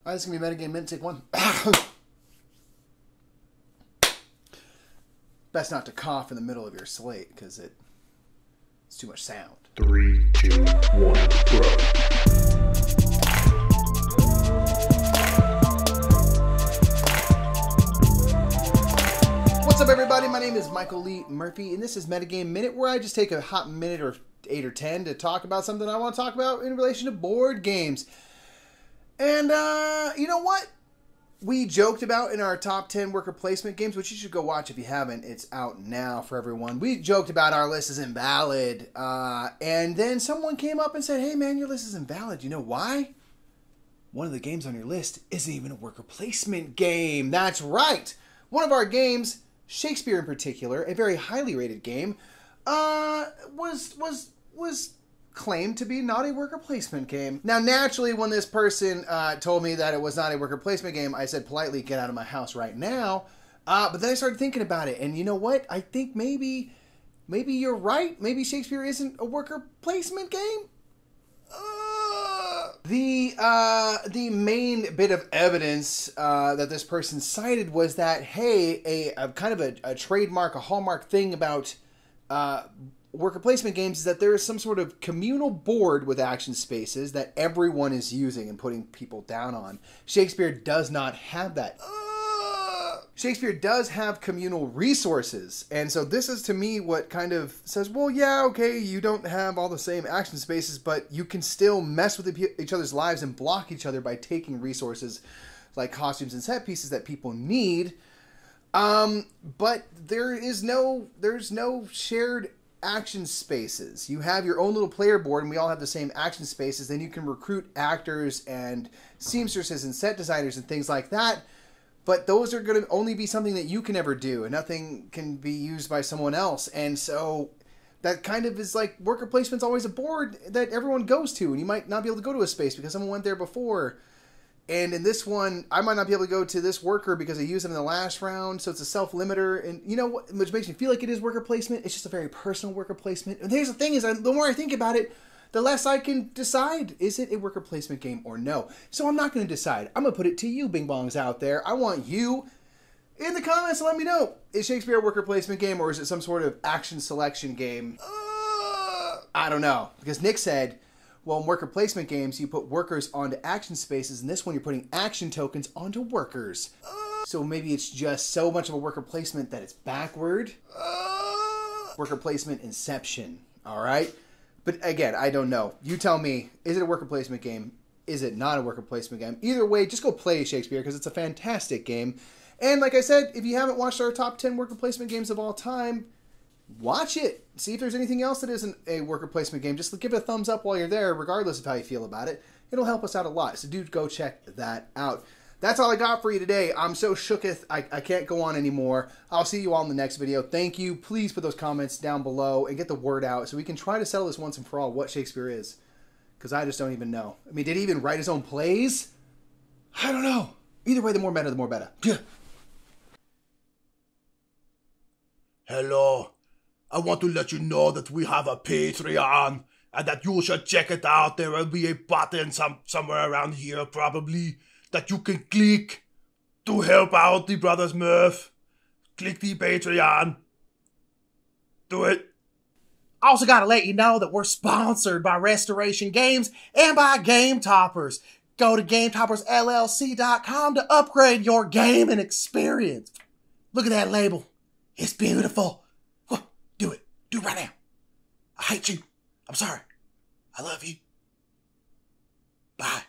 This is going to be Metagame Minute, take one. Best not to cough in the middle of your slate, because it's too much sound. 3, 2, 1, go. What's up, everybody? My name is Michael Lee Murphy, and this is Metagame Minute, where I just take a hot minute or 8 or 10 to talk about something I want to talk about in relation to board games. And, you know what? We joked about in our top 10 worker placement games, which you should go watch if you haven't. It's out now for everyone. We joked about our list is invalid. And then someone came up and said, hey, man, your list is invalid. You know why? One of the games on your list isn't even a worker placement game. That's right. One of our games, Shakespeare in particular, a very highly rated game, was claimed to be not a worker placement game. Now, naturally, when this person told me that it was not a worker placement game, I said politely, get out of my house right now. But then I started thinking about it, and you know what? I think maybe you're right. Maybe Shakespeare isn't a worker placement game. The main bit of evidence that this person cited was that, hey, a kind of a trademark, a hallmark thing about worker placement games is that there is some sort of communal board with action spaces that everyone is using and putting people down on. Shakespeare does not have that. Shakespeare does have communal resources, and so this is to me what kind of says, well, yeah, okay, you don't have all the same action spaces, but you can still mess with each other's lives and block each other by taking resources like costumes and set pieces that people need. But there's no shared action spaces. You have your own little player board, and we all have the same action spaces. Then you can recruit actors and seamstresses and set designers and things like that. But those are going to only be something that you can ever do, and nothing can be used by someone else. And so that kind of is like worker placement's always a board that everyone goes to, and you might not be able to go to a space because someone went there before. And in this one, I might not be able to go to this worker because I used it in the last round, so it's a self-limiter. And you know what, which makes me feel like it is worker placement. It's just a very personal worker placement. And here's the thing is, the more I think about it, the less I can decide, is it a worker placement game or no? So I'm not going to decide. I'm going to put it to you, Bing Bongs out there. I want you in the comments to let me know, is Shakespeare a worker placement game or is it some sort of action selection game? I don't know. Because Nick said, well, in worker placement games, you put workers onto action spaces, and this one you're putting action tokens onto workers. So maybe it's just so much of a worker placement that it's backward. Worker placement inception, all right? But again, I don't know. You tell me, is it a worker placement game? Is it not a worker placement game? Either way, just go play Shakespeare because it's a fantastic game. And like I said, if you haven't watched our top 10 worker placement games of all time, watch it. See if there's anything else that isn't a worker placement game. Just give it a thumbs up while you're there, regardless of how you feel about it. It'll help us out a lot. So do go check that out. That's all I got for you today. I'm so shooketh. I can't go on anymore. I'll see you all in the next video. Thank you. Please put those comments down below and get the word out so we can try to settle this once and for all what Shakespeare is. Because I just don't even know. I mean, did he even write his own plays? I don't know. Either way, the more meta, the more better. Yeah. Hello. I want to let you know that we have a Patreon and that you should check it out. There will be a button somewhere around here probably that you can click to help out the brothers Murph. Click the Patreon. Do it. Also got to let you know that we're sponsored by Restoration Games and by Game Toppers. Go to GameToppersLLC.com to upgrade your gaming experience. Look at that label. It's beautiful. Do it. Do it right now. I hate you. I'm sorry. I love you. Bye.